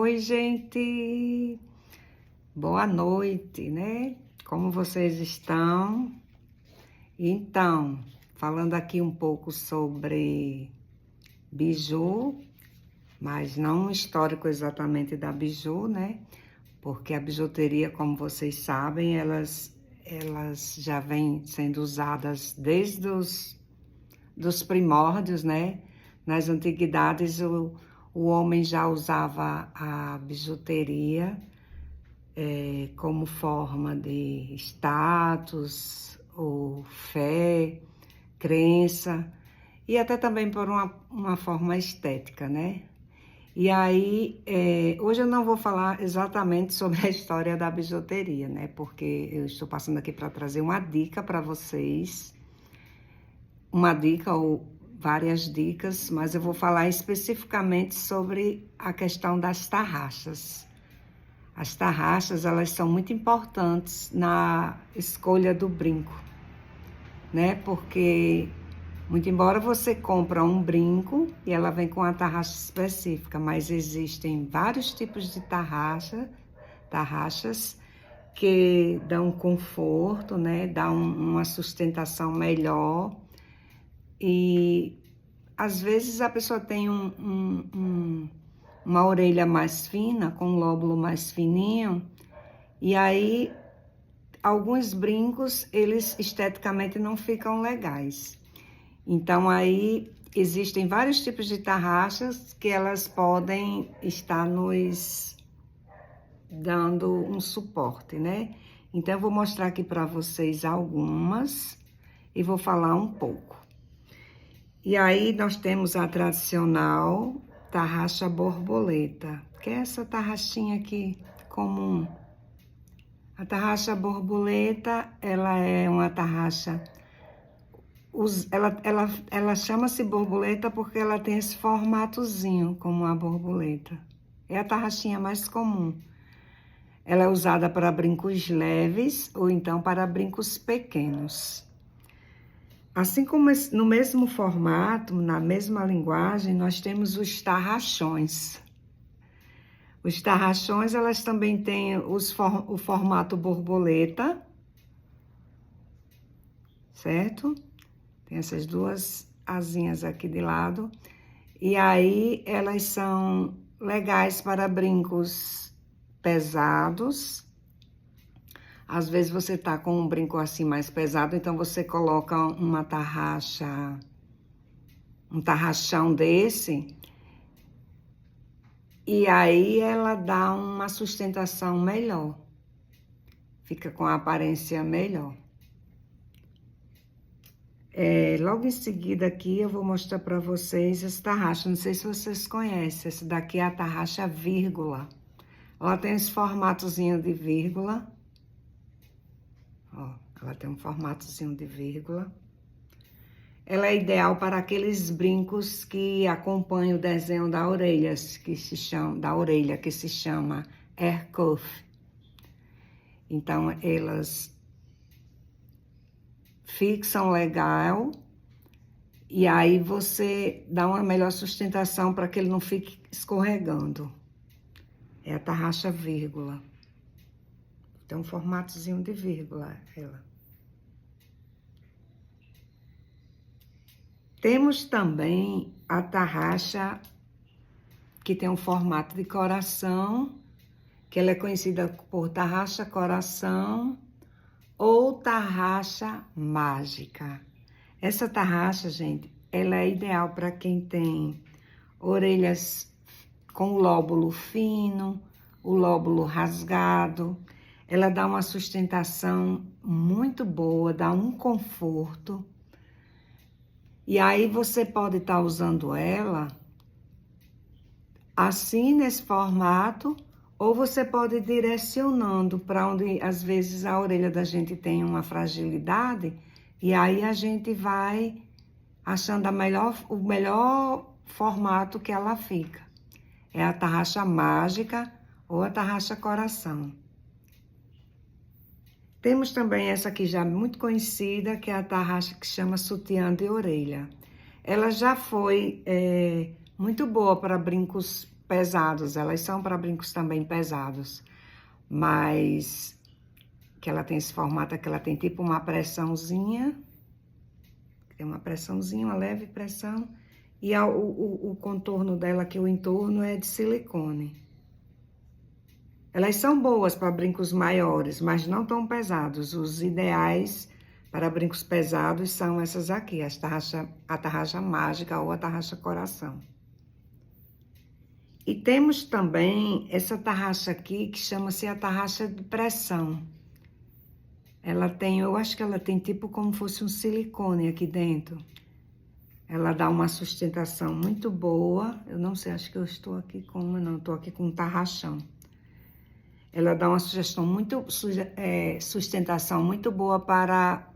Oi, gente! Boa noite, né? Como vocês estão? Então, falando aqui um pouco sobre biju, mas não um histórico exatamente da biju, né? Porque a bijuteria, como vocês sabem, elas já vêm sendo usadas desde dos primórdios, né? Nas antiguidades, o homem já usava a bijuteria como forma de status, ou fé, crença, e até também por uma forma estética, né? E aí, hoje eu não vou falar exatamente sobre a história da bijuteria, né? Porque eu estou passando aqui para trazer uma dica para vocês, uma dica ou várias dicas, mas eu vou falar especificamente sobre a questão das tarraxas. As tarraxas, elas são muito importantes na escolha do brinco, né? Porque, muito embora você compre um brinco e ela vem com uma tarraxa específica, mas existem vários tipos de tarraxas que dão conforto, né? Dão uma sustentação melhor. E às vezes a pessoa tem uma orelha mais fina, com um lóbulo mais fininho, e aí alguns brincos, eles esteticamente não ficam legais. Então aí existem vários tipos de tarraxas que elas podem estar nos dando um suporte, né? Então eu vou mostrar aqui para vocês algumas e vou falar um pouco. E aí nós temos a tradicional tarraxa borboleta, que é essa tarraxinha aqui comum. A tarraxa borboleta, ela é uma tarraxa, ela chama-se borboleta porque ela tem esse formatozinho como a borboleta. É a tarraxinha mais comum. Ela é usada para brincos leves ou então para brincos pequenos. Assim como no mesmo formato, na mesma linguagem, nós temos os tarraxões. Os tarraxões, elas também têm o formato borboleta, certo? Tem essas duas asinhas aqui de lado. E aí, elas são legais para brincos pesados. Às vezes você tá com um brinco assim mais pesado, então você coloca uma tarraxa, um tarraxão desse, e aí ela dá uma sustentação melhor. Fica com a aparência melhor. Logo em seguida aqui eu vou mostrar para vocês essa tarraxa. Não sei se vocês conhecem, essa daqui é a tarraxa vírgula. Ela tem esse formatozinho de vírgula. Ó, ela tem um formatozinho de vírgula. Ela é ideal para aqueles brincos que acompanham o desenho da orelha, que se chama air cuff. Então, elas fixam legal e aí você dá uma melhor sustentação para que ele não fique escorregando. É a tarraxa vírgula. Tem um formatozinho de vírgula, ela. Temos também a tarraxa que tem um formato de coração, que ela é conhecida por tarraxa coração ou tarraxa mágica. Essa tarraxa, gente, ela é ideal para quem tem orelhas com o lóbulo fino, o lóbulo rasgado. Ela dá uma sustentação muito boa, dá um conforto. E aí você pode estar usando ela assim nesse formato, ou você pode ir direcionando para onde às vezes a orelha da gente tem uma fragilidade, e aí a gente vai achando o melhor formato que ela fica. É a tarraxa mágica ou a tarraxa coração. Temos também essa aqui já muito conhecida, que é a tarraxa que chama sutiã de orelha. Ela já foi muito boa para brincos pesados, elas são para brincos também pesados, mas que ela tem esse formato que ela tem tipo uma pressãozinha, tem uma pressãozinha, uma leve pressão, e o contorno dela, que o entorno é de silicone. Elas são boas para brincos maiores, mas não tão pesados. Os ideais para brincos pesados são essas aqui, a tarraxa mágica ou a tarraxa coração. E temos também essa tarraxa aqui, que chama-se a tarraxa de pressão. Ela tem, eu acho que ela tem tipo como fosse um silicone aqui dentro. Ela dá uma sustentação muito boa. Eu não sei, acho que eu estou aqui com uma, não, estou aqui com um tarraxão. Ela dá uma sustentação muito boa para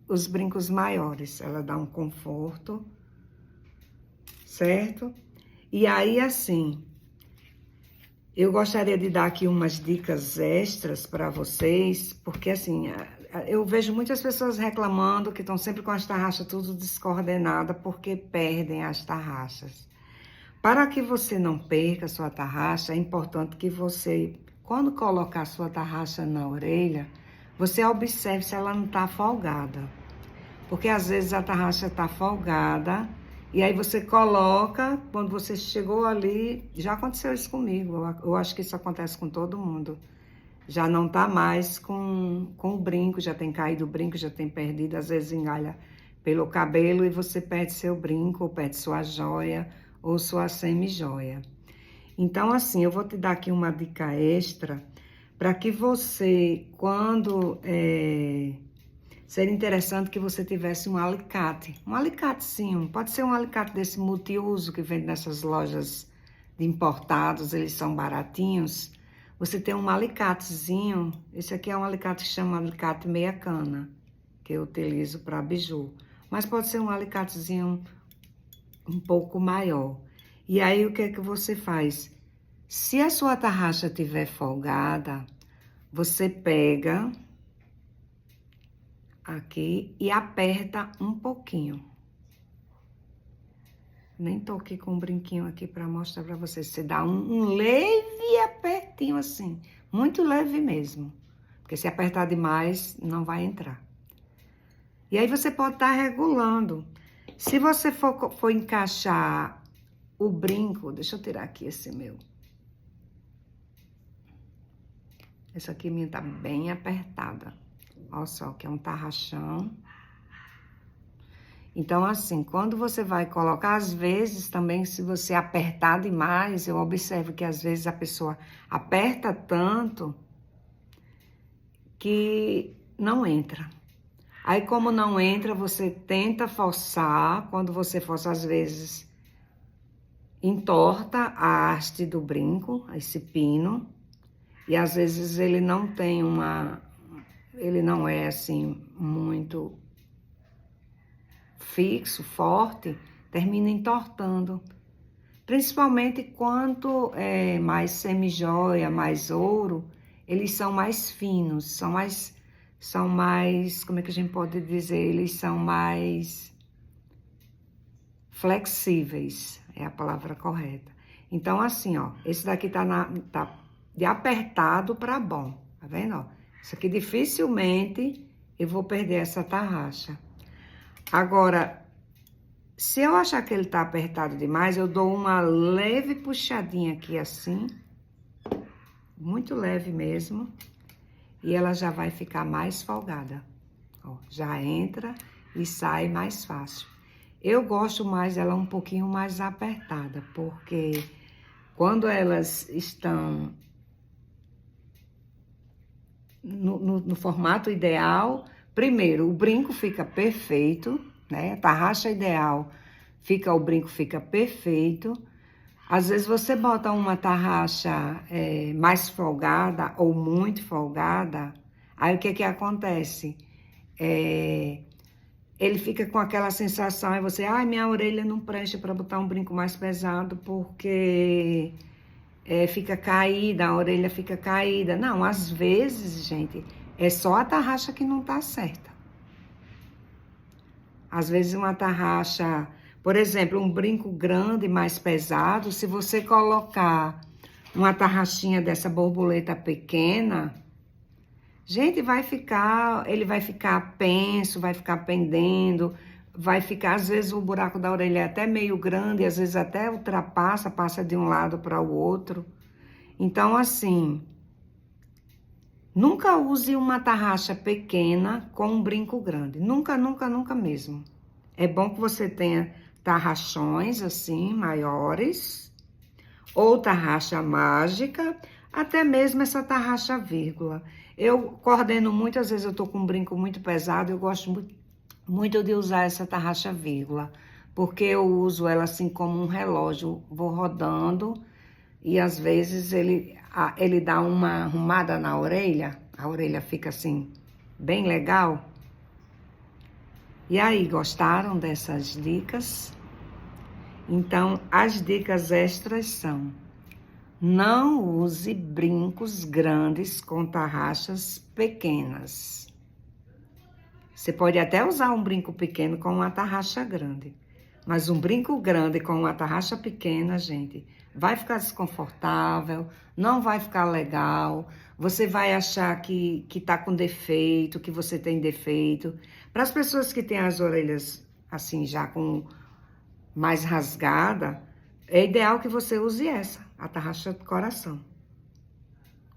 os brincos maiores. Ela dá um conforto, certo? E aí, assim, eu gostaria de dar aqui umas dicas extras para vocês, porque, assim, eu vejo muitas pessoas reclamando que estão sempre com as tarraxas tudo descoordenada porque perdem as tarraxas. Para que você não perca a sua tarraxa, é importante que você, quando colocar a sua tarraxa na orelha, você observe se ela não está folgada. Porque às vezes a tarraxa está folgada, e aí você coloca, quando você chegou ali, já aconteceu isso comigo, eu acho que isso acontece com todo mundo. Já não está mais com o brinco, já tem caído o brinco, já tem perdido, às vezes engalha pelo cabelo e você perde seu brinco, ou perde sua joia, ou sua semi-joia. Então, assim, eu vou te dar aqui uma dica extra para que você, quando seria interessante que você tivesse um alicatezinho, pode ser um alicate desse multiuso que vende nessas lojas de importados, eles são baratinhos. Você tem um alicatezinho, esse aqui é um alicate que chama alicate meia cana, que eu utilizo para biju, mas pode ser um alicatezinho um pouco maior. E aí, o que é que você faz? Se a sua tarraxa estiver folgada, você pega aqui e aperta um pouquinho. Nem tô aqui com um brinquinho aqui para mostrar para vocês. Você dá um leve apertinho assim, muito leve mesmo. Porque se apertar demais, não vai entrar. E aí você pode estar regulando. Se você for encaixar o brinco, deixa eu tirar aqui esse meu. Essa aqui minha tá bem apertada. Olha só, que é um tarraxão. Então, assim, quando você vai colocar, às vezes também, se você apertar demais, eu observo que às vezes a pessoa aperta tanto que não entra. Aí, como não entra, você tenta forçar. Quando você força, às vezes, entorta a haste do brinco, esse pino. E às vezes ele não tem ele não é assim muito fixo, forte, termina entortando. Principalmente quanto é mais semi-joia, mais ouro, eles são mais finos, são mais, como é que a gente pode dizer? Eles são mais flexíveis, é a palavra correta. Então, assim, ó, esse daqui tá de apertado para bom, tá vendo, ó? Isso aqui dificilmente eu vou perder essa tarraxa. Agora, se eu achar que ele tá apertado demais, eu dou uma leve puxadinha aqui assim, muito leve mesmo, e ela já vai ficar mais folgada. Ó, já entra e sai mais fácil. Eu gosto mais dela um pouquinho mais apertada, porque quando elas estão no formato ideal, primeiro, o brinco fica perfeito, né? A tarraxa ideal, o brinco fica perfeito. Às vezes você bota uma tarraxa mais folgada ou muito folgada, aí o que que acontece? Ele fica com aquela sensação, aí você, ai, minha orelha não presta para botar um brinco mais pesado, porque fica caída, a orelha fica caída. Não, às vezes, gente, é só a tarraxa que não tá certa. Às vezes uma tarraxa, Por exemplo, um brinco grande, mais pesado, se você colocar uma tarraxinha dessa borboleta pequena, gente, ele vai ficar penso, vai ficar pendendo, vai ficar, às vezes o buraco da orelha é até meio grande, às vezes até ultrapassa, passa de um lado para o outro. Então, assim, nunca use uma tarraxa pequena com um brinco grande. Nunca, nunca, nunca mesmo. É bom que você tenha tarraxões assim, maiores, ou tarraxa mágica, até mesmo essa tarraxa vírgula. Eu coordeno muitas vezes, eu tô com um brinco muito pesado, eu gosto muito de usar essa tarraxa vírgula, porque eu uso ela assim como um relógio, vou rodando e às vezes ele dá uma arrumada na orelha, a orelha fica assim, bem legal. E aí, gostaram dessas dicas? Então, as dicas extras são: não use brincos grandes com tarraxas pequenas. Você pode até usar um brinco pequeno com uma tarraxa grande, mas um brinco grande com uma tarraxa pequena, gente, vai ficar desconfortável, não vai ficar legal, você vai achar que tá com defeito, que você tem defeito. Para as pessoas que têm as orelhas assim já com mais rasgada, é ideal que você use essa, a tarraxa do coração,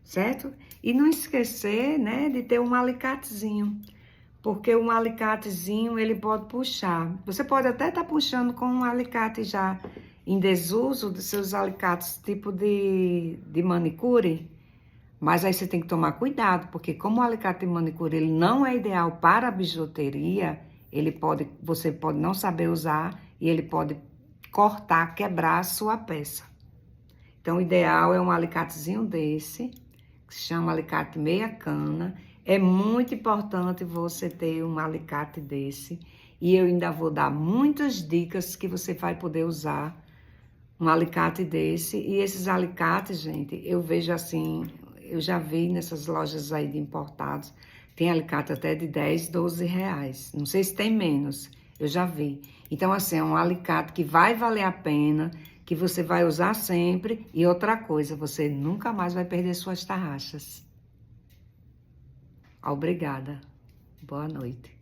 certo? E não esquecer, né, de ter um alicatezinho, porque um alicatezinho ele pode puxar. Você pode até estar puxando com um alicate já em desuso, dos seus alicates tipo de manicure, mas aí você tem que tomar cuidado, porque como o alicate de manicure ele não é ideal para a bijuteria, você pode não saber usar e ele pode cortar, quebrar a sua peça. Então, o ideal é um alicatezinho desse, que se chama alicate meia cana. É muito importante você ter um alicate desse. E eu ainda vou dar muitas dicas que você vai poder usar um alicate desse. E esses alicates, gente, eu vejo assim, eu já vi nessas lojas aí de importados, tem alicate até de 10, 12 reais. Não sei se tem menos, eu já vi. Então, assim, é um alicate que vai valer a pena, que você vai usar sempre. E outra coisa, você nunca mais vai perder suas tarraxas. Obrigada. Boa noite.